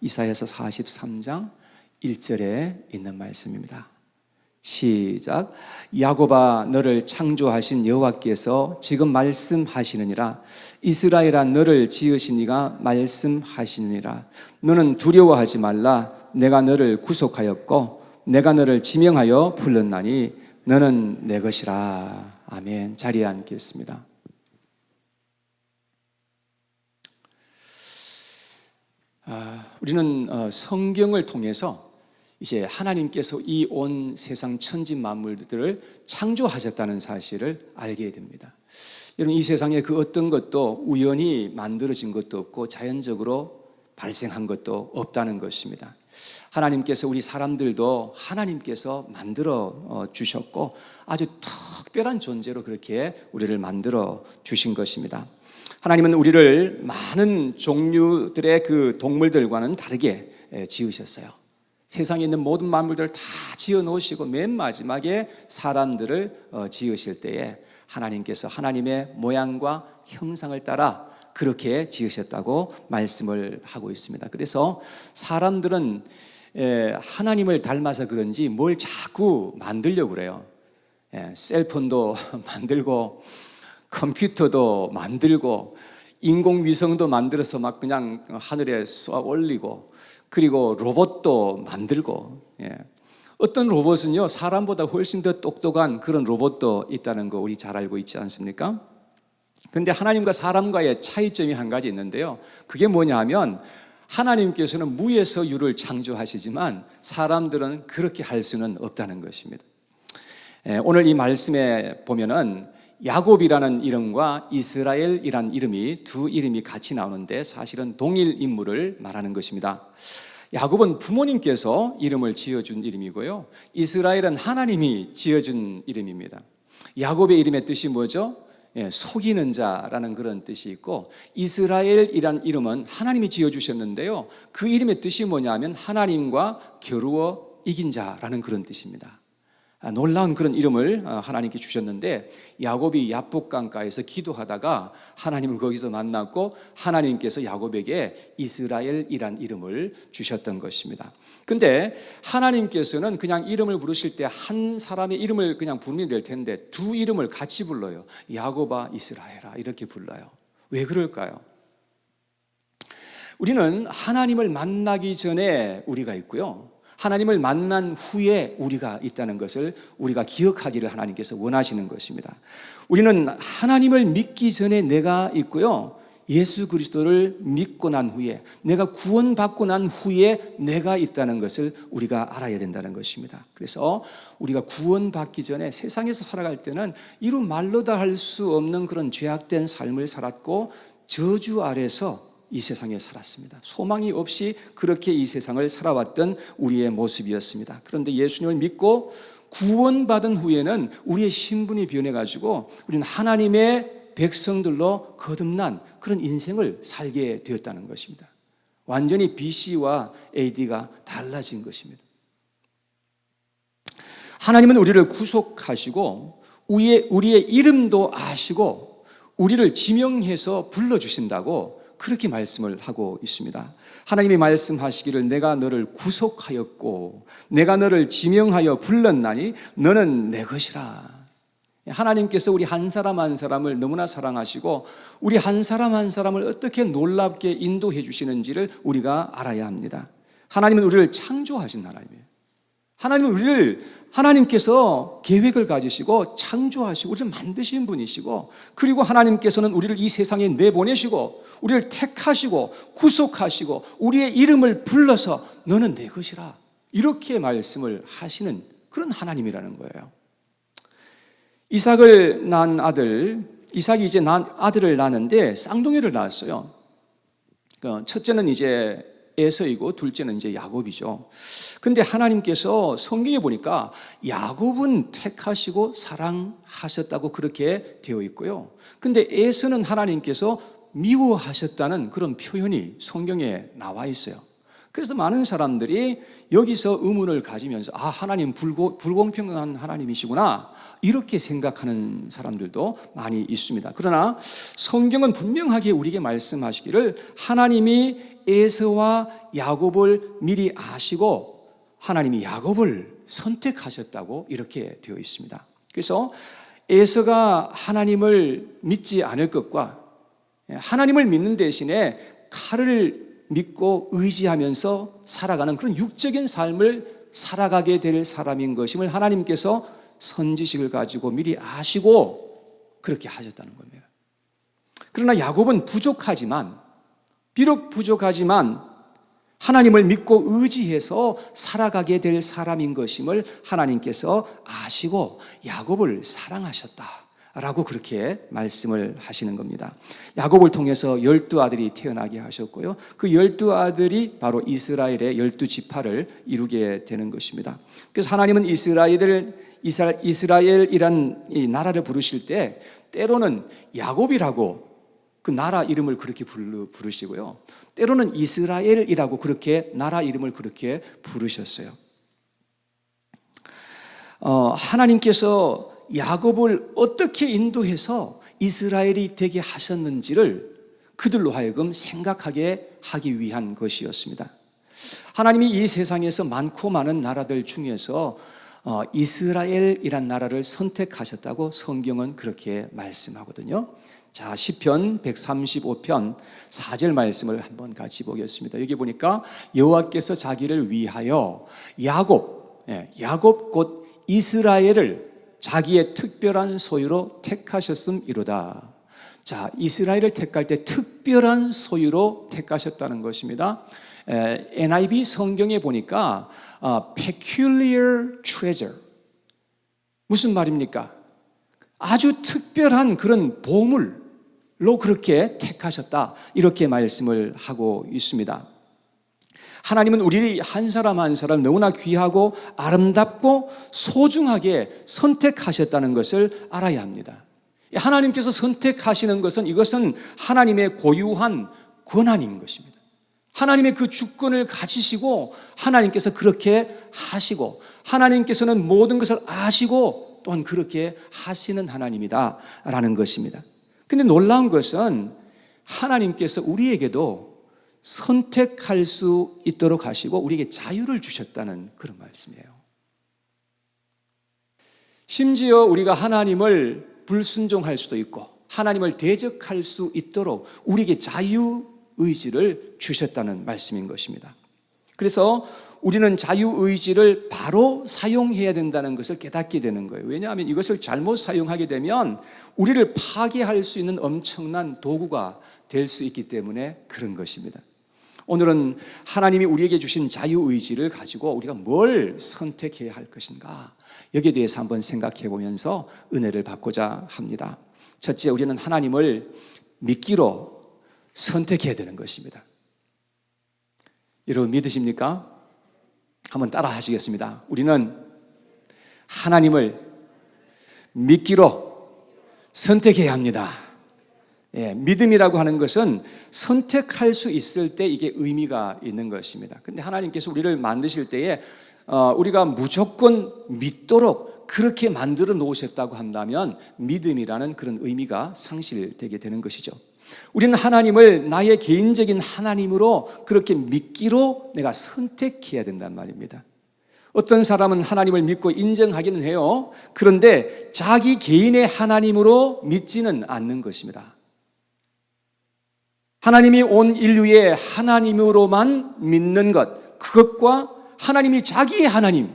이사야서 43장 1절에 있는 말씀입니다. 시작. 야곱아, 너를 창조하신 여호와께서 지금 말씀하시느니라. 이스라엘아, 너를 지으신 이가 말씀하시느니라. 너는 두려워하지 말라. 내가 너를 구속하였고 내가 너를 지명하여 불렀나니 너는 내 것이라. 아멘. 자리에 앉겠습니다. 우리는 성경을 통해서 이제 하나님께서 이 온 세상 천지 만물들을 창조하셨다는 사실을 알게 됩니다. 여러분, 이 세상에 그 어떤 것도 우연히 만들어진 것도 없고 자연적으로 발생한 것도 없다는 것입니다. 하나님께서 우리 사람들도 하나님께서 만들어 주셨고 아주 특별한 존재로 그렇게 우리를 만들어 주신 것입니다. 하나님은 우리를 많은 종류들의 그 동물들과는 다르게 지으셨어요. 세상에 있는 모든 만물들을 다 지어 놓으시고 맨 마지막에 사람들을 지으실 때에 하나님께서 하나님의 모양과 형상을 따라 그렇게 지으셨다고 말씀을 하고 있습니다. 그래서 사람들은 하나님을 닮아서 그런지 뭘 자꾸 만들려고 그래요. 셀폰도 만들고 컴퓨터도 만들고 인공위성도 만들어서 막 그냥 하늘에 쏘아 올리고 그리고 로봇도 만들고, 어떤 로봇은요 사람보다 훨씬 더 똑똑한 그런 로봇도 있다는 거 우리 잘 알고 있지 않습니까? 그런데 하나님과 사람과의 차이점이 한 가지 있는데요, 그게 뭐냐 하면 하나님께서는 무에서 유를 창조하시지만 사람들은 그렇게 할 수는 없다는 것입니다. 오늘 이 말씀에 보면은 야곱이라는 이름과 이스라엘이라는 이름이 두 이름이 같이 나오는데 사실은 동일 인물을 말하는 것입니다. 야곱은 부모님께서 이름을 지어준 이름이고요, 이스라엘은 하나님이 지어준 이름입니다. 야곱의 이름의 뜻이 뭐죠? 속이는 자라는 그런 뜻이 있고, 이스라엘이란 이름은 하나님이 지어주셨는데요, 그 이름의 뜻이 뭐냐면 하나님과 겨루어 이긴 자라는 그런 뜻입니다. 놀라운 그런 이름을 하나님께 주셨는데, 야곱이 야복강가에서 기도하다가 하나님을 거기서 만났고 하나님께서 야곱에게 이스라엘이란 이름을 주셨던 것입니다. 근데 하나님께서는 그냥 이름을 부르실 때 한 사람의 이름을 그냥 부르면 될 텐데 두 이름을 같이 불러요. 야곱아, 이스라엘아 이렇게 불러요. 왜 그럴까요? 우리는 하나님을 만나기 전에 우리가 있고요, 하나님을 만난 후에 우리가 있다는 것을 우리가 기억하기를 하나님께서 원하시는 것입니다. 우리는 하나님을 믿기 전에 내가 있고요, 예수 그리스도를 믿고 난 후에, 내가 구원받고 난 후에 내가 있다는 것을 우리가 알아야 된다는 것입니다. 그래서 우리가 구원받기 전에 세상에서 살아갈 때는 이루 말로 다 할 수 없는 그런 죄악된 삶을 살았고 저주 아래서 이 세상에 살았습니다. 소망이 없이 그렇게 이 세상을 살아왔던 우리의 모습이었습니다. 그런데 예수님을 믿고 구원받은 후에는 우리의 신분이 변해가지고 우리는 하나님의 백성들로 거듭난 그런 인생을 살게 되었다는 것입니다. 완전히 BC와 AD가 달라진 것입니다. 하나님은 우리를 구속하시고 우리의 이름도 아시고 우리를 지명해서 불러주신다고 그렇게 말씀을 하고 있습니다. 하나님이 말씀하시기를 내가 너를 구속하였고 내가 너를 지명하여 불렀나니 너는 내 것이라. 하나님께서 우리 한 사람 한 사람을 너무나 사랑하시고 우리 한 사람 한 사람을 어떻게 놀랍게 인도해 주시는지를 우리가 알아야 합니다. 하나님은 우리를 창조하신 하나님이에요. 하나님께서 계획을 가지시고 창조하시고 우리를 만드신 분이시고, 그리고 하나님께서는 우리를 이 세상에 내보내시고 우리를 택하시고 구속하시고 우리의 이름을 불러서 너는 내 것이라 이렇게 말씀을 하시는 그런 하나님이라는 거예요. 이삭이 이제 아들을 낳았는데 쌍둥이를 낳았어요. 첫째는 이제 에서이고 둘째는 이제 야곱이죠. 근데 하나님께서 성경에 보니까 야곱은 택하시고 사랑하셨다고 그렇게 되어 있고요, 근데 에서는 하나님께서 미워하셨다는 그런 표현이 성경에 나와 있어요. 그래서 많은 사람들이 여기서 의문을 가지면서 하나님 불공평한 하나님이시구나 이렇게 생각하는 사람들도 많이 있습니다. 그러나 성경은 분명하게 우리에게 말씀하시기를 하나님이 에서와 야곱을 미리 아시고 하나님이 야곱을 선택하셨다고 이렇게 되어 있습니다. 그래서 에서가 하나님을 믿지 않을 것과 하나님을 믿는 대신에 칼을 믿고 의지하면서 살아가는 그런 육적인 삶을 살아가게 될 사람인 것임을 하나님께서 선지식을 가지고 미리 아시고 그렇게 하셨다는 겁니다. 그러나 야곱은 비록 부족하지만 하나님을 믿고 의지해서 살아가게 될 사람인 것임을 하나님께서 아시고 야곱을 사랑하셨다라고 그렇게 말씀을 하시는 겁니다. 야곱을 통해서 12아들이 태어나게 하셨고요. 그 12아들이 바로 이스라엘의 12지파를 이루게 되는 것입니다. 그래서 하나님은 이스라엘이란 이 나라를 부르실 때 때로는 야곱이라고 그 나라 이름을 그렇게 부르시고요. 때로는 이스라엘이라고 그렇게 나라 이름을 그렇게 부르셨어요. 하나님께서 야곱을 어떻게 인도해서 이스라엘이 되게 하셨는지를 그들로 하여금 생각하게 하기 위한 것이었습니다. 하나님이 이 세상에서 많고 많은 나라들 중에서 이스라엘이란 나라를 선택하셨다고 성경은 그렇게 말씀하거든요. 자, 시편 135편 4절 말씀을 한번 같이 보겠습니다. 여기 보니까 여호와께서 자기를 위하여 야곱 곧 이스라엘을 자기의 특별한 소유로 택하셨음이로다. 자, 이스라엘을 택할 때 특별한 소유로 택하셨다는 것입니다. NIV 성경에 보니까 peculiar treasure 무슨 말입니까? 아주 특별한 그런 보물로 그렇게 택하셨다 이렇게 말씀을 하고 있습니다. 하나님은 우리 한 사람 한 사람 너무나 귀하고 아름답고 소중하게 선택하셨다는 것을 알아야 합니다. 하나님께서 선택하시는 것은 이것은 하나님의 고유한 권한인 것입니다. 하나님의 그 주권을 가지시고 하나님께서 그렇게 하시고 하나님께서는 모든 것을 아시고 또한 그렇게 하시는 하나님이다라는 것입니다. 그런데 놀라운 것은 하나님께서 우리에게도 선택할 수 있도록 하시고 우리에게 자유를 주셨다는 그런 말씀이에요. 심지어 우리가 하나님을 불순종할 수도 있고 하나님을 대적할 수 있도록 우리에게 자유의지를 주셨다는 말씀인 것입니다. 그래서 우리는 자유의지를 바로 사용해야 된다는 것을 깨닫게 되는 거예요. 왜냐하면 이것을 잘못 사용하게 되면 우리를 파괴할 수 있는 엄청난 도구가 될 수 있기 때문에 그런 것입니다. 오늘은 하나님이 우리에게 주신 자유의지를 가지고 우리가 뭘 선택해야 할 것인가 여기에 대해서 한번 생각해 보면서 은혜를 받고자 합니다. 첫째, 우리는 하나님을 믿기로 선택해야 되는 것입니다. 여러분 믿으십니까? 한번 따라 하시겠습니다. 우리는 하나님을 믿기로 선택해야 합니다. 믿음이라고 하는 것은 선택할 수 있을 때 이게 의미가 있는 것입니다. 그런데 하나님께서 우리를 만드실 때에 우리가 무조건 믿도록 그렇게 만들어 놓으셨다고 한다면 믿음이라는 그런 의미가 상실되게 되는 것이죠. 우리는 하나님을 나의 개인적인 하나님으로 그렇게 믿기로 내가 선택해야 된단 말입니다. 어떤 사람은 하나님을 믿고 인정하기는 해요. 그런데 자기 개인의 하나님으로 믿지는 않는 것입니다. 하나님이 온 인류의 하나님으로만 믿는 것, 그것과 하나님이 자기의 하나님,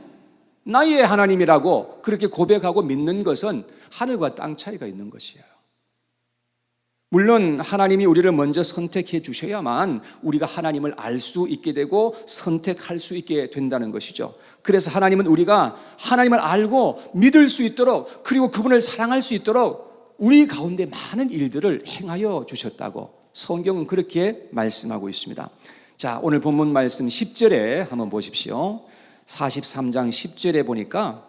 나의 하나님이라고 그렇게 고백하고 믿는 것은 하늘과 땅 차이가 있는 것이에요. 물론 하나님이 우리를 먼저 선택해 주셔야만 우리가 하나님을 알 수 있게 되고 선택할 수 있게 된다는 것이죠. 그래서 하나님은 우리가 하나님을 알고 믿을 수 있도록 그리고 그분을 사랑할 수 있도록 우리 가운데 많은 일들을 행하여 주셨다고 성경은 그렇게 말씀하고 있습니다. 자, 오늘 본문 말씀 10절에 한번 보십시오. 43장 10절에 보니까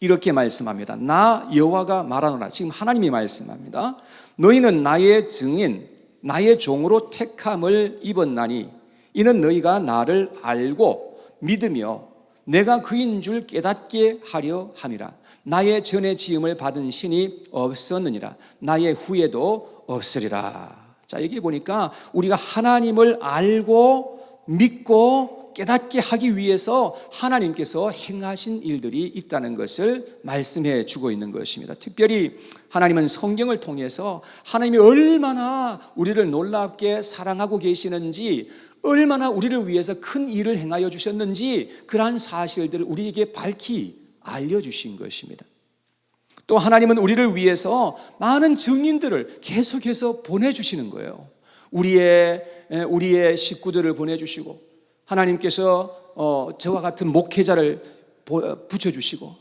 이렇게 말씀합니다. 나 여호와가 말하노라. 지금 하나님이 말씀합니다. 너희는 나의 증인, 나의 종으로 택함을 입었나니 이는 너희가 나를 알고 믿으며 내가 그인 줄 깨닫게 하려 함이라. 나의 전에 지음을 받은 신이 없었느니라. 나의 후에도 없으리라. 자, 여기 보니까 우리가 하나님을 알고 믿고 깨닫게 하기 위해서 하나님께서 행하신 일들이 있다는 것을 말씀해 주고 있는 것입니다. 특별히 하나님은 성경을 통해서 하나님이 얼마나 우리를 놀랍게 사랑하고 계시는지, 얼마나 우리를 위해서 큰 일을 행하여 주셨는지 그러한 사실들을 우리에게 밝히 알려주신 것입니다. 또 하나님은 우리를 위해서 많은 증인들을 계속해서 보내주시는 거예요. 우리의 식구들을 보내주시고, 하나님께서 저와 같은 목회자를 붙여주시고,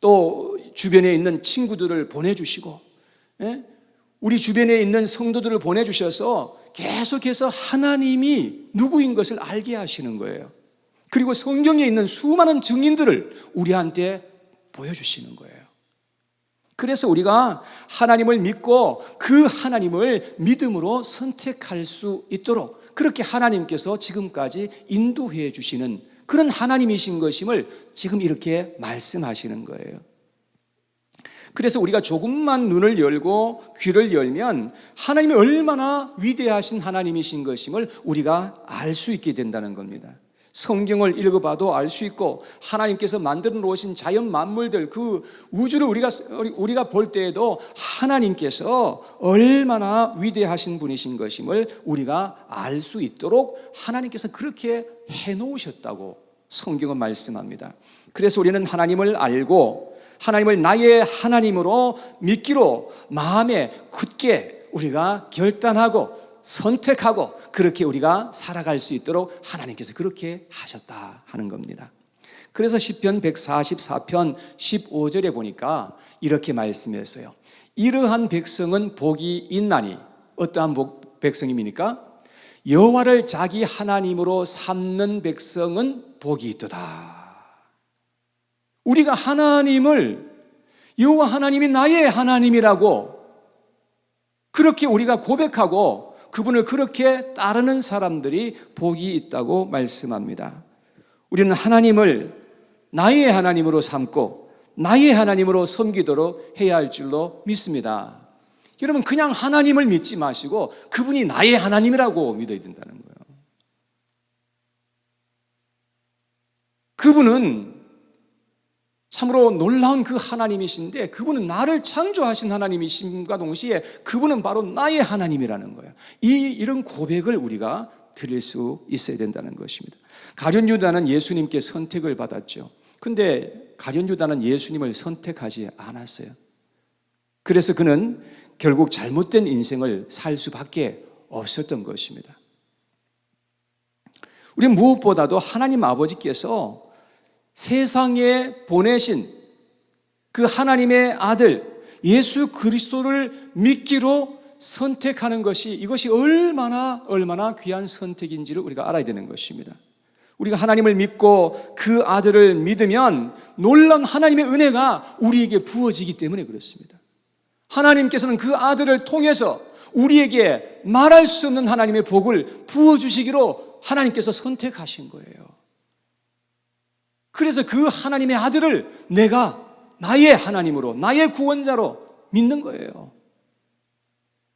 또 주변에 있는 친구들을 보내주시고, 우리 주변에 있는 성도들을 보내주셔서 계속해서 하나님이 누구인 것을 알게 하시는 거예요. 그리고 성경에 있는 수많은 증인들을 우리한테 보여주시는 거예요. 그래서 우리가 하나님을 믿고 그 하나님을 믿음으로 선택할 수 있도록 그렇게 하나님께서 지금까지 인도해 주시는 그런 하나님이신 것임을 지금 이렇게 말씀하시는 거예요. 그래서 우리가 조금만 눈을 열고 귀를 열면 하나님이 얼마나 위대하신 하나님이신 것임을 우리가 알 수 있게 된다는 겁니다. 성경을 읽어봐도 알 수 있고, 하나님께서 만들어 놓으신 자연 만물들, 그 우주를 우리가 볼 때에도 하나님께서 얼마나 위대하신 분이신 것임을 우리가 알 수 있도록 하나님께서 그렇게 해놓으셨다고 성경은 말씀합니다. 그래서 우리는 하나님을 알고 하나님을 나의 하나님으로 믿기로 마음에 굳게 우리가 결단하고 선택하고 그렇게 우리가 살아갈 수 있도록 하나님께서 그렇게 하셨다 하는 겁니다. 그래서 시편 144편 15절에 보니까 이렇게 말씀했어요. 이러한 백성은 복이 있나니, 어떠한 백성입니까? 여호와를 자기 하나님으로 삼는 백성은 복이 있도다. 우리가 하나님을, 여호와 하나님이 나의 하나님이라고 그렇게 우리가 고백하고 그분을 그렇게 따르는 사람들이 복이 있다고 말씀합니다. 우리는 하나님을 나의 하나님으로 삼고 나의 하나님으로 섬기도록 해야 할 줄로 믿습니다. 여러분, 그냥 하나님을 믿지 마시고 그분이 나의 하나님이라고 믿어야 된다는 거예요. 그분은 참으로 놀라운 그 하나님이신데, 그분은 나를 창조하신 하나님이심과 동시에 그분은 바로 나의 하나님이라는 거예요. 이런 고백을 우리가 드릴 수 있어야 된다는 것입니다. 가룟 유다는 예수님께 선택을 받았죠. 근데 가룟 유다는 예수님을 선택하지 않았어요. 그래서 그는 결국 잘못된 인생을 살 수밖에 없었던 것입니다. 우리는 무엇보다도 하나님 아버지께서 세상에 보내신 그 하나님의 아들 예수 그리스도를 믿기로 선택하는 것이, 이것이 얼마나 귀한 선택인지를 우리가 알아야 되는 것입니다. 우리가 하나님을 믿고 그 아들을 믿으면 놀라운 하나님의 은혜가 우리에게 부어지기 때문에 그렇습니다. 하나님께서는 그 아들을 통해서 우리에게 말할 수 없는 하나님의 복을 부어주시기로 하나님께서 선택하신 거예요. 그래서 그 하나님의 아들을 내가 나의 하나님으로, 나의 구원자로 믿는 거예요.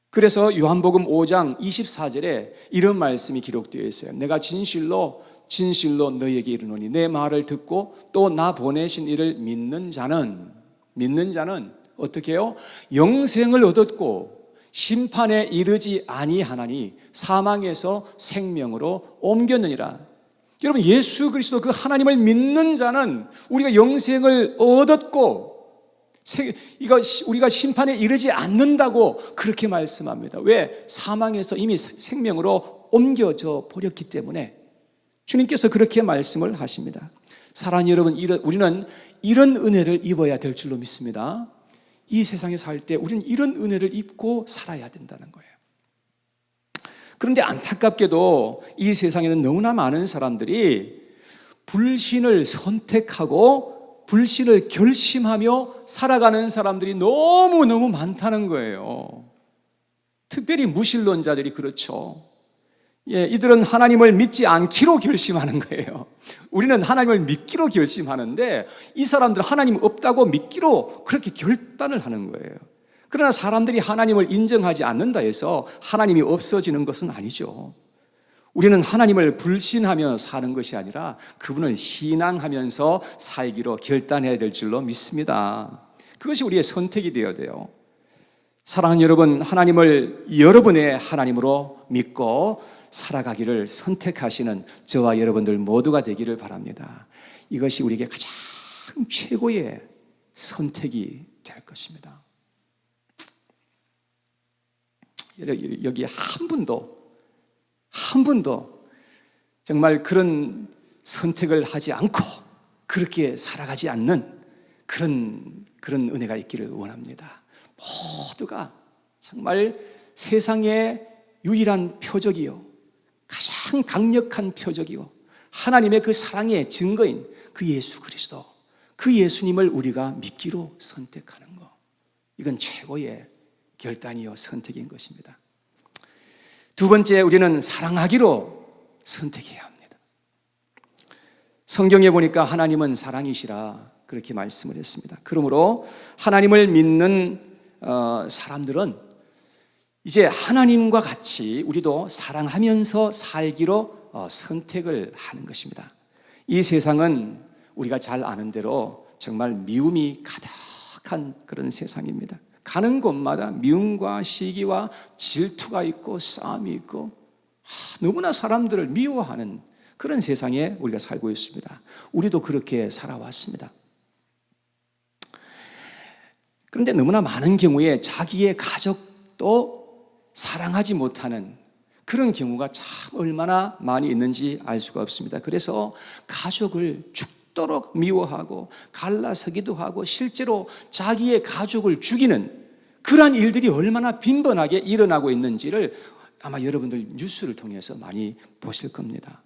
그래서 요한복음 5장 24절에 이런 말씀이 기록되어 있어요. 내가 진실로 너희에게 이르노니 내 말을 듣고 또 나 보내신 이를 믿는 자는 어떻게 해요? 영생을 얻었고 심판에 이르지 아니하나니 사망에서 생명으로 옮겼느니라. 여러분, 예수 그리스도 그 하나님을 믿는 자는 우리가 영생을 얻었고 우리가 심판에 이르지 않는다고 그렇게 말씀합니다. 왜? 사망에서 이미 생명으로 옮겨져 버렸기 때문에 주님께서 그렇게 말씀을 하십니다. 사랑하는 여러분, 우리는 이런 은혜를 입어야 될 줄로 믿습니다. 이 세상에 살 때 우리는 이런 은혜를 입고 살아야 된다는 거예요. 그런데 안타깝게도 이 세상에는 너무나 많은 사람들이 불신을 선택하고 불신을 결심하며 살아가는 사람들이 너무너무 많다는 거예요. 특별히 무신론자들이 그렇죠. 이들은 하나님을 믿지 않기로 결심하는 거예요. 우리는 하나님을 믿기로 결심하는데 이 사람들은 하나님 없다고 믿기로 그렇게 결단을 하는 거예요. 그러나 사람들이 하나님을 인정하지 않는다 해서 하나님이 없어지는 것은 아니죠. 우리는 하나님을 불신하며 사는 것이 아니라 그분을 신앙하면서 살기로 결단해야 될 줄로 믿습니다. 그것이 우리의 선택이 되어야 돼요. 사랑하는 여러분, 하나님을 여러분의 하나님으로 믿고 살아가기를 선택하시는 저와 여러분들 모두가 되기를 바랍니다. 이것이 우리에게 가장 최고의 선택이 될 것입니다. 여기 한 분도 정말 그런 선택을 하지 않고 그렇게 살아가지 않는 그런 은혜가 있기를 원합니다. 모두가 정말 세상의 유일한 표적이요, 가장 강력한 표적이요, 하나님의 그 사랑의 증거인 그 예수 그리스도, 그 예수님을 우리가 믿기로 선택하는 것, 이건 최고의 결단이요 선택인 것입니다. 두 번째, 우리는 사랑하기로 선택해야 합니다. 성경에 보니까 하나님은 사랑이시라 그렇게 말씀을 했습니다. 그러므로 하나님을 믿는 사람들은 이제 하나님과 같이 우리도 사랑하면서 살기로 선택을 하는 것입니다. 이 세상은 우리가 잘 아는 대로 정말 미움이 가득한 그런 세상입니다. 가는 곳마다 미움과 시기와 질투가 있고 싸움이 있고 너무나 사람들을 미워하는 그런 세상에 우리가 살고 있습니다. 우리도 그렇게 살아왔습니다. 그런데 너무나 많은 경우에 자기의 가족도 사랑하지 못하는 그런 경우가 참 얼마나 많이 있는지 알 수가 없습니다. 그래서 가족을 죽도록 미워하고 갈라서기도 하고 실제로 자기의 가족을 죽이는 그러한 일들이 얼마나 빈번하게 일어나고 있는지를 아마 여러분들 뉴스를 통해서 많이 보실 겁니다.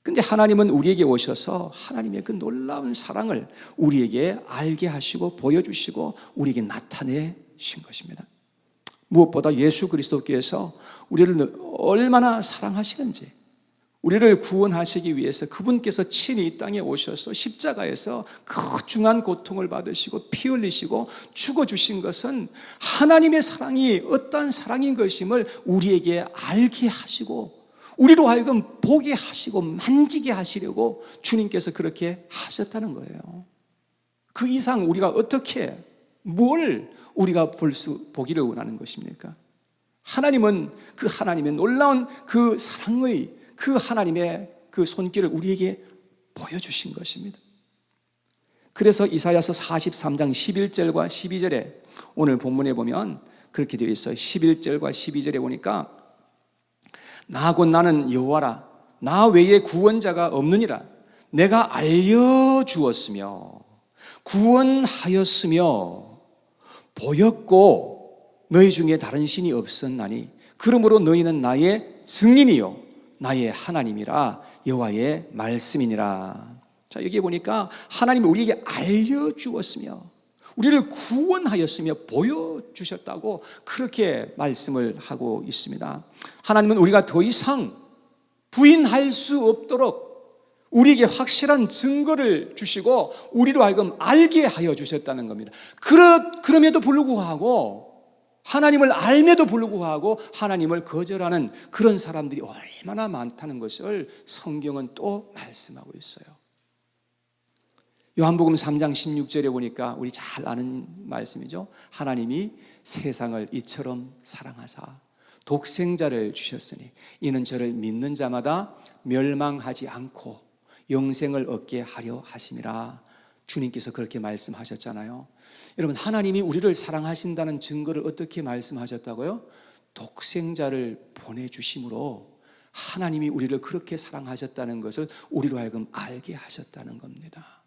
근데 하나님은 우리에게 오셔서 하나님의 그 놀라운 사랑을 우리에게 알게 하시고 보여주시고 우리에게 나타내신 것입니다. 무엇보다 예수 그리스도께서 우리를 얼마나 사랑하시는지, 우리를 구원하시기 위해서 그분께서 친히 이 땅에 오셔서 십자가에서 극중한 고통을 받으시고 피 흘리시고 죽어주신 것은 하나님의 사랑이 어떠한 사랑인 것임을 우리에게 알게 하시고 우리로 하여금 보게 하시고 만지게 하시려고 주님께서 그렇게 하셨다는 거예요. 그 이상 우리가 어떻게 뭘 우리가 보기를 원하는 것입니까? 하나님은 그 하나님의 놀라운 그 사랑의 그 하나님의 그 손길을 우리에게 보여주신 것입니다. 그래서 이사야서 43장 11절과 12절에 오늘 본문에 보면 그렇게 되어 있어요. 11절과 12절에 보니까 나 곧 나는 여호와라, 나 외에 구원자가 없느니라. 내가 알려주었으며 구원하였으며 보였고 너희 중에 다른 신이 없었나니 그러므로 너희는 나의 증인이요 나의 하나님이라 여호와의 말씀이니라. 자, 여기 보니까 하나님이 우리에게 알려주었으며 우리를 구원하였으며 보여주셨다고 그렇게 말씀을 하고 있습니다. 하나님은 우리가 더 이상 부인할 수 없도록 우리에게 확실한 증거를 주시고 우리로 하여금 알게 하여 주셨다는 겁니다. 그럼에도 불구하고 하나님을 알매도 불구하고 하나님을 거절하는 그런 사람들이 얼마나 많다는 것을 성경은 또 말씀하고 있어요. 요한복음 3장 16절에 보니까 우리 잘 아는 말씀이죠. 하나님이 세상을 이처럼 사랑하사 독생자를 주셨으니 이는 저를 믿는 자마다 멸망하지 않고 영생을 얻게 하려 하심이라. 주님께서 그렇게 말씀하셨잖아요. 여러분, 하나님이 우리를 사랑하신다는 증거를 어떻게 말씀하셨다고요? 독생자를 보내주심으로 하나님이 우리를 그렇게 사랑하셨다는 것을 우리로 하여금 알게 하셨다는 겁니다.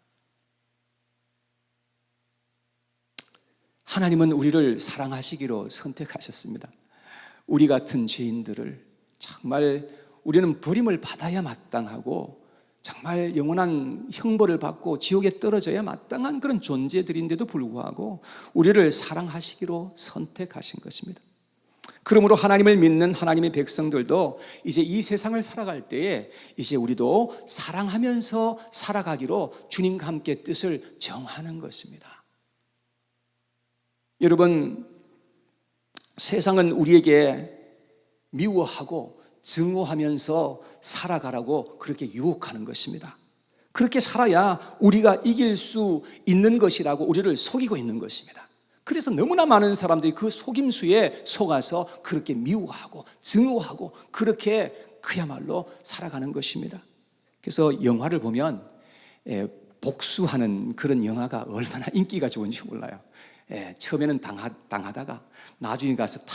하나님은 우리를 사랑하시기로 선택하셨습니다. 우리 같은 죄인들을 정말 우리는 버림을 받아야 마땅하고 정말 영원한 형벌을 받고 지옥에 떨어져야 마땅한 그런 존재들인데도 불구하고 우리를 사랑하시기로 선택하신 것입니다. 그러므로 하나님을 믿는 하나님의 백성들도 이제 이 세상을 살아갈 때에 이제 우리도 사랑하면서 살아가기로 주님과 함께 뜻을 정하는 것입니다. 여러분, 세상은 우리에게 미워하고 증오하면서 살아가라고 그렇게 유혹하는 것입니다. 그렇게 살아야 우리가 이길 수 있는 것이라고 우리를 속이고 있는 것입니다. 그래서 너무나 많은 사람들이 그 속임수에 속아서 그렇게 미워하고 증오하고 그렇게 그야말로 살아가는 것입니다. 그래서 영화를 보면 복수하는 그런 영화가 얼마나 인기가 좋은지 몰라요. 처음에는 당하다가 나중에 가서 다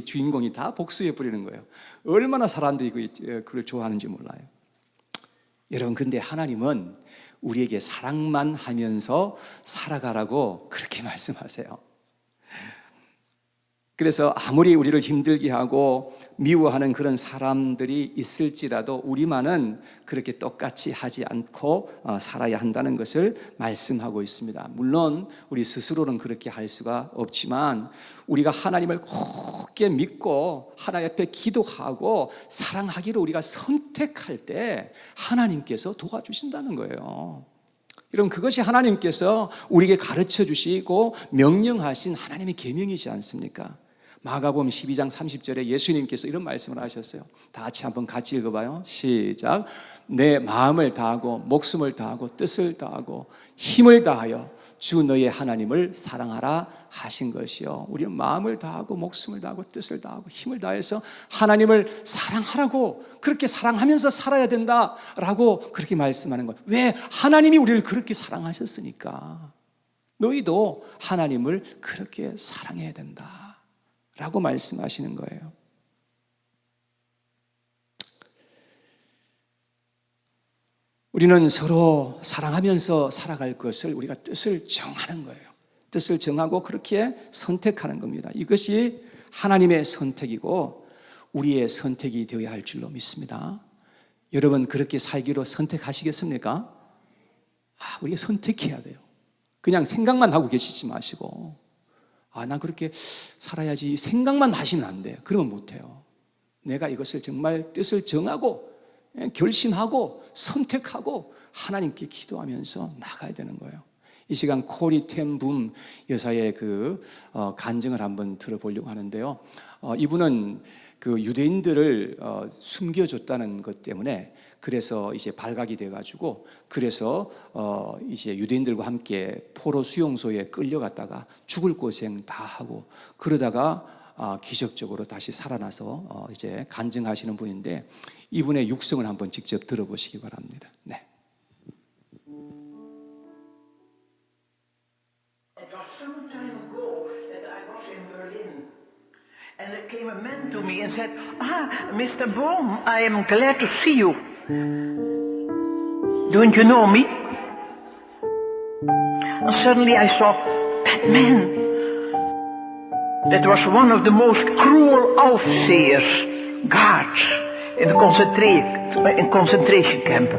주인공이 다 복수해 버리는 거예요. 얼마나 사람들이 그걸 좋아하는지 몰라요. 여러분, 근데 하나님은 우리에게 사랑만 하면서 살아가라고 그렇게 말씀하세요. 그래서 아무리 우리를 힘들게 하고 미워하는 그런 사람들이 있을지라도 우리만은 그렇게 똑같이 하지 않고 살아야 한다는 것을 말씀하고 있습니다. 물론 우리 스스로는 그렇게 할 수가 없지만 우리가 하나님을 굳게 믿고 하나님 앞에 기도하고 사랑하기를 우리가 선택할 때 하나님께서 도와주신다는 거예요. 여러분, 그것이 하나님께서 우리에게 가르쳐 주시고 명령하신 하나님의 계명이지 않습니까? 마가복음 12장 30절에 예수님께서 이런 말씀을 하셨어요. 다 같이 읽어봐요. 시작. 내 마음을 다하고 목숨을 다하고 뜻을 다하고 힘을 다하여 주 너의 하나님을 사랑하라 하신 것이요. 우리는 마음을 다하고 목숨을 다하고 뜻을 다하고 힘을 다해서 하나님을 사랑하라고, 그렇게 사랑하면서 살아야 된다라고 그렇게 말씀하는 거예요. 왜? 하나님이 우리를 그렇게 사랑하셨으니까. 너희도 하나님을 그렇게 사랑해야 된다 라고 말씀하시는 거예요. 우리는 서로 사랑하면서 살아갈 것을 우리가 뜻을 정하는 거예요. 뜻을 정하고 그렇게 선택하는 겁니다. 이것이 하나님의 선택이고 우리의 선택이 되어야 할 줄로 믿습니다. 여러분, 그렇게 살기로 선택하시겠습니까? 우리가 선택해야 돼요. 그냥 생각만 하고 계시지 마시고, 난 그렇게 살아야지 생각만 하시면 안 돼요. 그러면 못해요. 내가 이것을 정말 뜻을 정하고 결심하고 선택하고 하나님께 기도하면서 나가야 되는 거예요. 이 시간 코리 텐 붐 여사의 간증을 한번 들어보려고 하는데요. 이분은 그 유대인들을 숨겨줬다는 것 때문에 그래서 이제 발각이 돼가지고 그래서 이제 유대인들과 함께 포로 수용소에 끌려갔다가 죽을 고생 다 하고 그러다가 기적적으로 다시 살아나서 이제 간증하시는 분인데 이분의 육성을 한번 직접 들어보시기 바랍니다. 네. And there came a man to me and said, Mr. Bohm, I am glad to see you. Don't you know me? And suddenly I saw that man. That was one of the most cruel overseers, guards, in the concentration camp.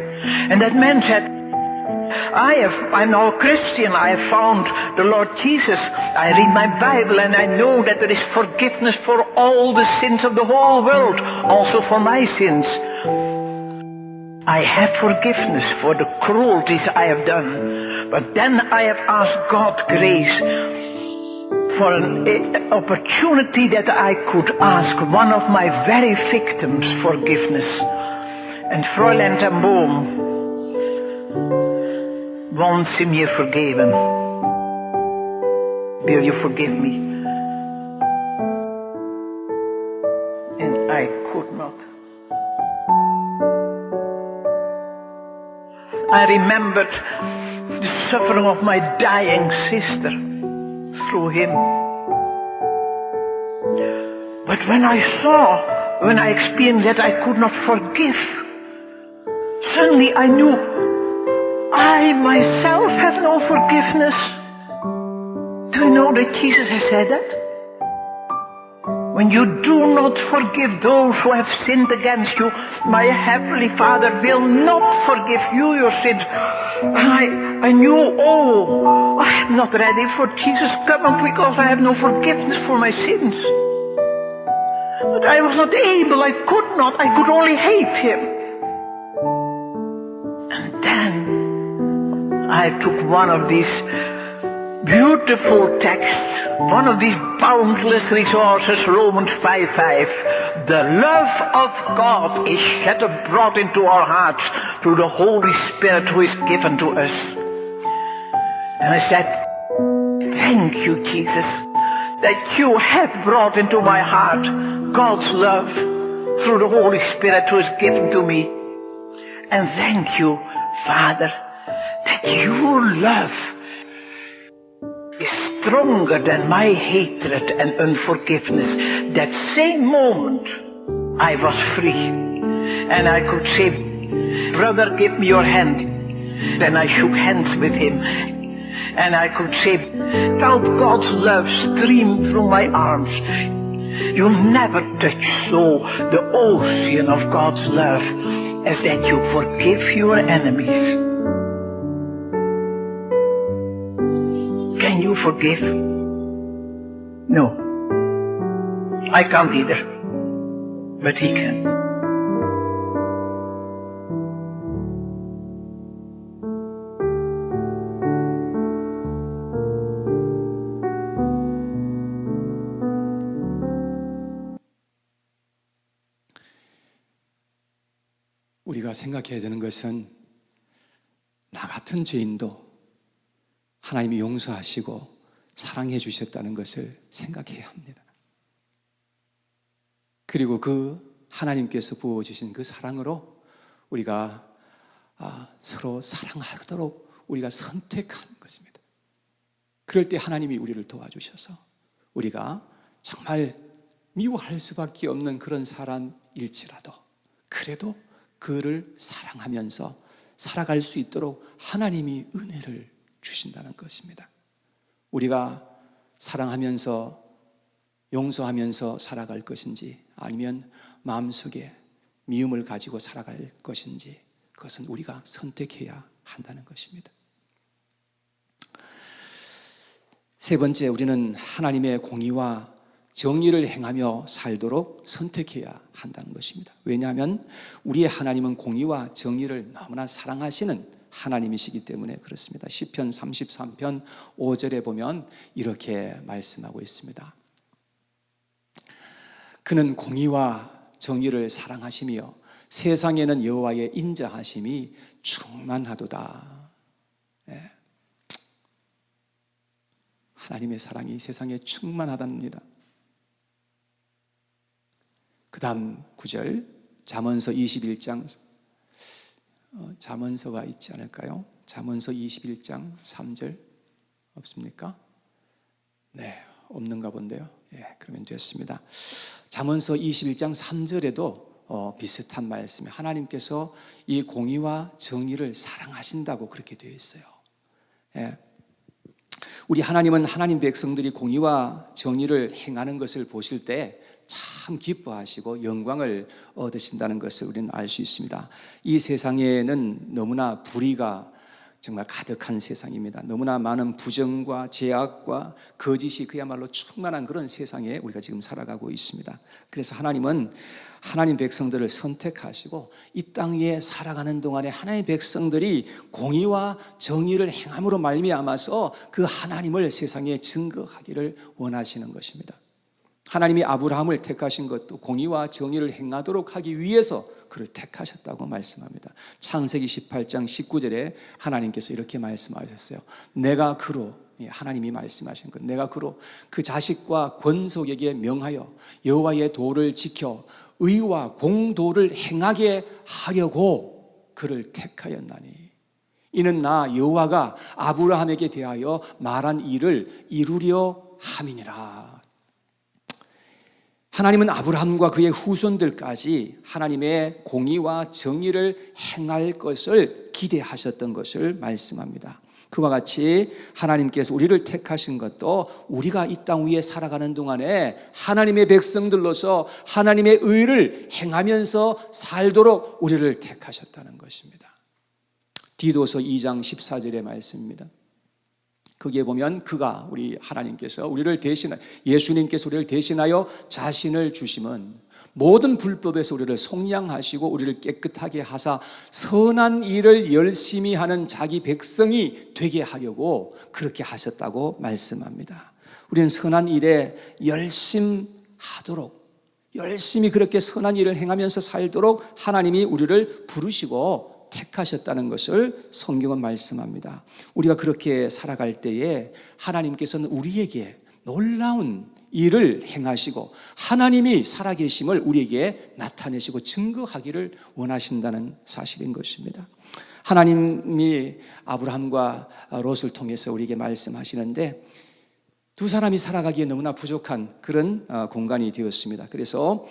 And that man said, I'm now a Christian. I have found the Lord Jesus. I read my Bible and I know that there is forgiveness for all the sins of the whole world, also for my sins. I have forgiveness for the cruelties I have done. But then I have asked God grace for an opportunity that I could ask one of my very victims forgiveness. And Fräulein ten Boom wants him here forgiven. Will you forgive me? And I could not. I remembered the suffering of my dying sister through him. But when I experienced that I could not forgive, suddenly I knew I myself have no forgiveness. Do you know that Jesus has said that? When you do not forgive those who have sinned against you, my heavenly Father will not forgive you your sins. I knew, I am not ready for Jesus' coming because I have no forgiveness for my sins. But I was not able, I could only hate him. And then I took one of these beautiful texts, one of these boundless resources, Romans 5:5. The love of God is shed abroad into our hearts through the Holy Spirit who is given to us. And I said, thank you, Jesus, that you have brought into my heart God's love through the Holy Spirit who is given to me. And thank you, Father, that your love is stronger than my hatred and unforgiveness. That same moment, I was free. And I could say, brother, give me your hand. Then I shook hands with him. And I could say, felt God's love stream through my arms. You never touch so the ocean of God's love as that you forgive your enemies. Can you forgive? No. I can't either. But he can. 우리가 생각해야 되는 것은 나 같은 죄인도 하나님이 용서하시고 사랑해 주셨다는 것을 생각해야 합니다. 그리고 그 하나님께서 부어주신 그 사랑으로 우리가 서로 사랑하도록 우리가 선택하는 것입니다. 그럴 때 하나님이 우리를 도와주셔서 우리가 정말 미워할 수밖에 없는 그런 사람일지라도 그래도 그를 사랑하면서 살아갈 수 있도록 하나님이 은혜를 주신다는 것입니다. 우리가 사랑하면서 용서하면서 살아갈 것인지 아니면 마음속에 미움을 가지고 살아갈 것인지 그것은 우리가 선택해야 한다는 것입니다. 세 번째, 우리는 하나님의 공의와 정의를 행하며 살도록 선택해야 한다는 것입니다. 왜냐하면 우리의 하나님은 공의와 정의를 너무나 사랑하시는 하나님이시기 때문에 그렇습니다. 시편 33편 5절에 보면 이렇게 말씀하고 있습니다. 그는 공의와 정의를 사랑하시며 세상에는 여호와의 인자하심이 충만하도다. 네. 하나님의 사랑이 세상에 충만하답니다. 그 다음 9절 잠언서 21장 잠언서가 있지 않을까요? 잠언서 21장 3절 없습니까? 네, 없는가 본데요. 예, 그러면 됐습니다. 잠언서 21장 3절에도 비슷한 말씀이 하나님께서 이 공의와 정의를 사랑하신다고 그렇게 되어 있어요. 예. 우리 하나님은 하나님 백성들이 공의와 정의를 행하는 것을 보실 때 참 기뻐하시고 영광을 얻으신다는 것을 우리는 알 수 있습니다. 이 세상에는 너무나 불의가 정말 가득한 세상입니다. 너무나 많은 부정과 죄악과 거짓이 그야말로 충만한 그런 세상에 우리가 지금 살아가고 있습니다. 그래서 하나님은 하나님 백성들을 선택하시고 이 땅 위에 살아가는 동안에 하나님 백성들이 공의와 정의를 행함으로 말미암아서 그 하나님을 세상에 증거하기를 원하시는 것입니다. 하나님이 아브라함을 택하신 것도 공의와 정의를 행하도록 하기 위해서 그를 택하셨다고 말씀합니다. 창세기 18장 19절에 하나님께서 이렇게 말씀하셨어요. 내가 그로, 하나님이 말씀하신 것, 내가 그로 그 자식과 권속에게 명하여 여호와의 도를 지켜 의와 공도를 행하게 하려고 그를 택하였나니 이는 나 여호와가 아브라함에게 대하여 말한 일을 이루려 함이니라. 하나님은 아브라함과 그의 후손들까지 하나님의 공의와 정의를 행할 것을 기대하셨던 것을 말씀합니다. 그와 같이 하나님께서 우리를 택하신 것도 우리가 이 땅 위에 살아가는 동안에 하나님의 백성들로서 하나님의 의를 행하면서 살도록 우리를 택하셨다는 것입니다. 디도서 2장 14절의 말씀입니다. 거기에 보면 그가 우리 하나님께서 우리를 대신하여 예수님께서 우리를 대신하여 자신을 주심은 모든 불법에서 우리를 속량하시고 우리를 깨끗하게 하사 선한 일을 열심히 하는 자기 백성이 되게 하려고 그렇게 하셨다고 말씀합니다. 우리는 선한 일에 열심하도록 열심히 그렇게 선한 일을 행하면서 살도록 하나님이 우리를 부르시고 택하셨다는 것을 성경은 말씀합니다. 우리가 그렇게 살아갈 때에 하나님께서는 우리에게 놀라운 일을 행하시고 하나님이 살아계심을 우리에게 나타내시고 증거하기를 원하신다는 사실인 것입니다. 하나님이 아브라함과 롯을 통해서 우리에게 말씀하시는데 두 사람이 살아가기에 너무나 부족한 그런 공간이 되었습니다. 그래서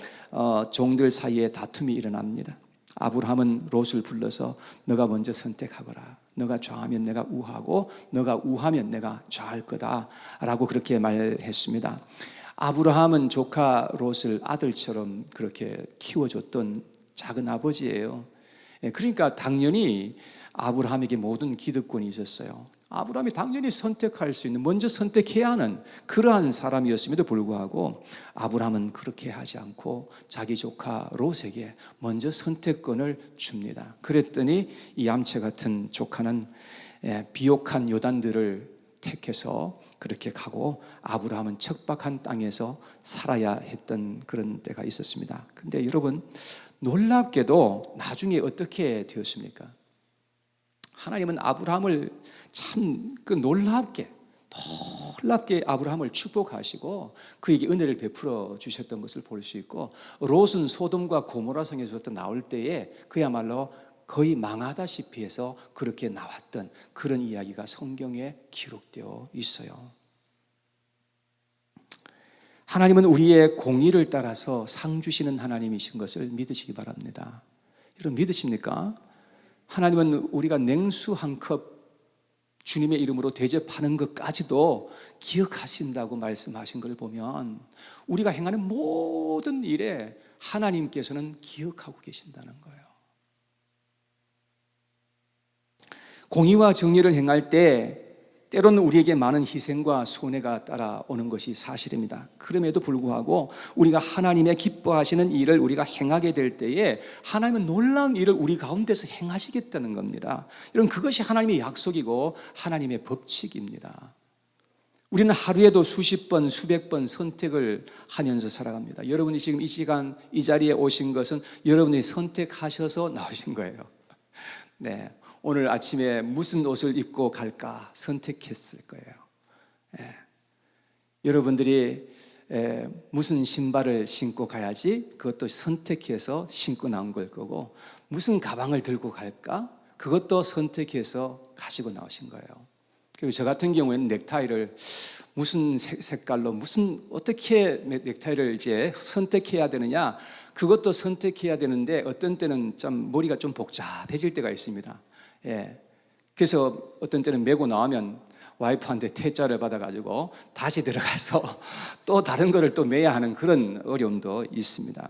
종들 사이에 다툼이 일어납니다. 아브라함은 롯을 불러서 너가 먼저 선택하거라. 너가 좌하면 내가 우하고 너가 우하면 내가 좌할 거다 라고 그렇게 말했습니다. 아브라함은 조카 롯을 아들처럼 그렇게 키워줬던 작은 아버지예요. 그러니까 당연히 아브라함에게 모든 기득권이 있었어요. 아브라함이 당연히 선택할 수 있는, 먼저 선택해야 하는 그러한 사람이었음에도 불구하고 아브라함은 그렇게 하지 않고 자기 조카 롯에게 먼저 선택권을 줍니다. 그랬더니 이 얌체 같은 조카는 비옥한 요단들을 택해서 그렇게 가고 아브라함은 척박한 땅에서 살아야 했던 그런 때가 있었습니다. 근데 여러분, 놀랍게도 나중에 어떻게 되었습니까? 하나님은 아브라함을 참 놀랍게 아브라함을 축복하시고 그에게 은혜를 베풀어 주셨던 것을 볼 수 있고, 롯은 소돔과 고모라 성에서부터 나올 때에 그야말로 거의 망하다시피 해서 그렇게 나왔던 그런 이야기가 성경에 기록되어 있어요. 하나님은 우리의 공의를 따라서 상 주시는 하나님이신 것을 믿으시기 바랍니다. 여러분 믿으십니까? 하나님은 우리가 냉수 한 컵 주님의 이름으로 대접하는 것까지도 기억하신다고 말씀하신 걸 보면 우리가 행하는 모든 일에 하나님께서는 기억하고 계신다는 거예요. 공의와 정의를 행할 때 때로는 우리에게 많은 희생과 손해가 따라오는 것이 사실입니다. 그럼에도 불구하고 우리가 하나님의 기뻐하시는 일을 우리가 행하게 될 때에 하나님은 놀라운 일을 우리 가운데서 행하시겠다는 겁니다. 여러분, 그것이 하나님의 약속이고 하나님의 법칙입니다. 우리는 하루에도 수십 번, 수백 번 선택을 하면서 살아갑니다. 여러분이 지금 이 시간 이 자리에 오신 것은 여러분이 선택하셔서 나오신 거예요. 네. 오늘 아침에 무슨 옷을 입고 갈까 선택했을 거예요. 여러분들이 무슨 신발을 신고 가야지 그것도 선택해서 신고 나온 걸 거고, 무슨 가방을 들고 갈까 그것도 선택해서 가지고 나오신 거예요. 그리고 저 같은 경우에는 넥타이를 무슨 색깔로 어떻게 넥타이를 이제 선택해야 되느냐, 그것도 선택해야 되는데 어떤 때는 좀 머리가 좀 복잡해질 때가 있습니다. 그래서 어떤 때는 메고 나오면 와이프한테 퇴짜를 받아가지고 다시 들어가서 또 다른 거를 또 매야 하는 그런 어려움도 있습니다.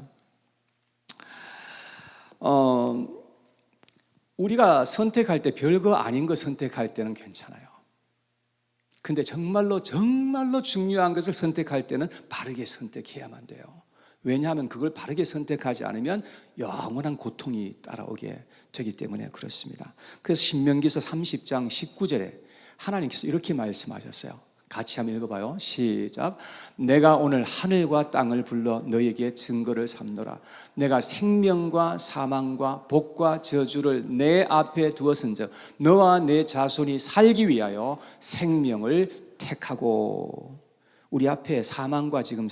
우리가 선택할 때 별거 아닌 거 선택할 때는 괜찮아요. 근데 정말로 중요한 것을 선택할 때는 바르게 선택해야만 돼요. 왜냐하면 그걸 바르게 선택하지 않으면 영원한 고통이 따라오게 되기 때문에 그렇습니다. 그래서 신명기서 30장 19절에 하나님께서 이렇게 말씀하셨어요. 같이 한번 읽어봐요. 시작. 내가 오늘 하늘과 땅을 불러 너에게 증거를 삼노라. 내가 생명과 사망과 복과 저주를 내 앞에 두었은즉 너와 내 자손이 살기 위하여 생명을 택하고. 우리 앞에 사망과 지금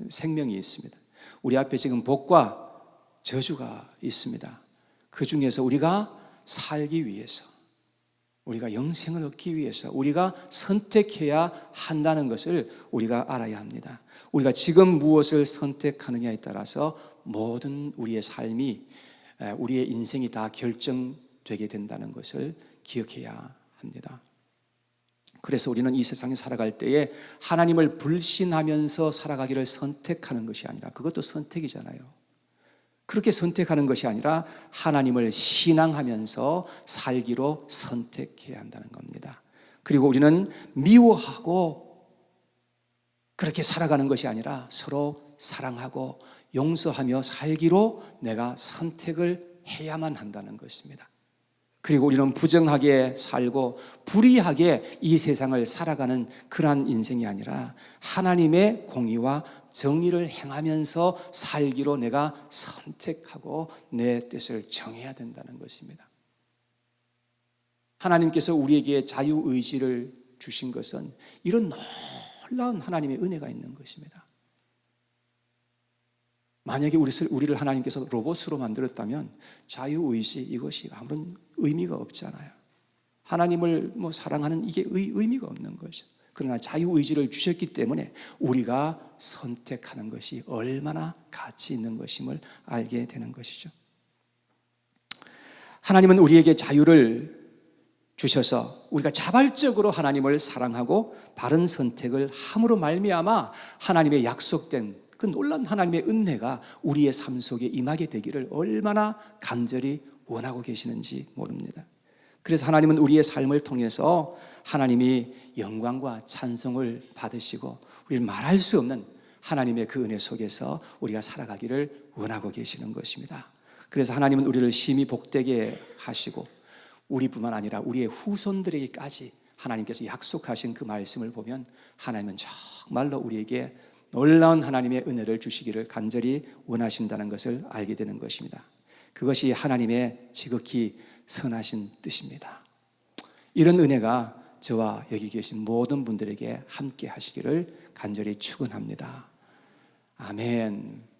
생명이 있습니다. 우리 앞에 지금 복과 저주가 있습니다. 그 중에서 우리가 살기 위해서, 우리가 영생을 얻기 위해서 우리가 선택해야 한다는 것을 우리가 알아야 합니다. 우리가 지금 무엇을 선택하느냐에 따라서 모든 우리의 삶이, 우리의 인생이 다 결정되게 된다는 것을 기억해야 합니다. 그래서 우리는 이 세상에 살아갈 때에 하나님을 불신하면서 살아가기를 선택하는 것이 아니라, 그것도 선택이잖아요. 그렇게 선택하는 것이 아니라 하나님을 신앙하면서 살기로 선택해야 한다는 겁니다. 그리고 우리는 미워하고 그렇게 살아가는 것이 아니라 서로 사랑하고 용서하며 살기로 내가 선택을 해야만 한다는 것입니다. 그리고 우리는 부정하게 살고 불의하게 이 세상을 살아가는 그러한 인생이 아니라 하나님의 공의와 정의를 행하면서 살기로 내가 선택하고 내 뜻을 정해야 된다는 것입니다. 하나님께서 우리에게 자유의지를 주신 것은 이런 놀라운 하나님의 은혜가 있는 것입니다. 만약에 우리를 하나님께서 로봇으로 만들었다면 자유의지 이것이 아무런 의미가 없잖아요. 하나님을 사랑하는 이게 의미가 없는 거죠. 그러나 자유의지를 주셨기 때문에 우리가 선택하는 것이 얼마나 가치 있는 것임을 알게 되는 것이죠. 하나님은 우리에게 자유를 주셔서 우리가 자발적으로 하나님을 사랑하고 바른 선택을 함으로 말미암아 하나님의 약속된 그 놀라운 하나님의 은혜가 우리의 삶 속에 임하게 되기를 얼마나 간절히 원하고 계시는지 모릅니다. 그래서 하나님은 우리의 삶을 통해서 하나님이 영광과 찬송을 받으시고 우리를 말할 수 없는 하나님의 그 은혜 속에서 우리가 살아가기를 원하고 계시는 것입니다. 그래서 하나님은 우리를 심히 복되게 하시고 우리뿐만 아니라 우리의 후손들에게까지 하나님께서 약속하신 그 말씀을 보면 하나님은 정말로 우리에게 놀라운 하나님의 은혜를 주시기를 간절히 원하신다는 것을 알게 되는 것입니다. 그것이 하나님의 지극히 선하신 뜻입니다. 이런 은혜가 저와 여기 계신 모든 분들에게 함께 하시기를 간절히 축원합니다. 아멘.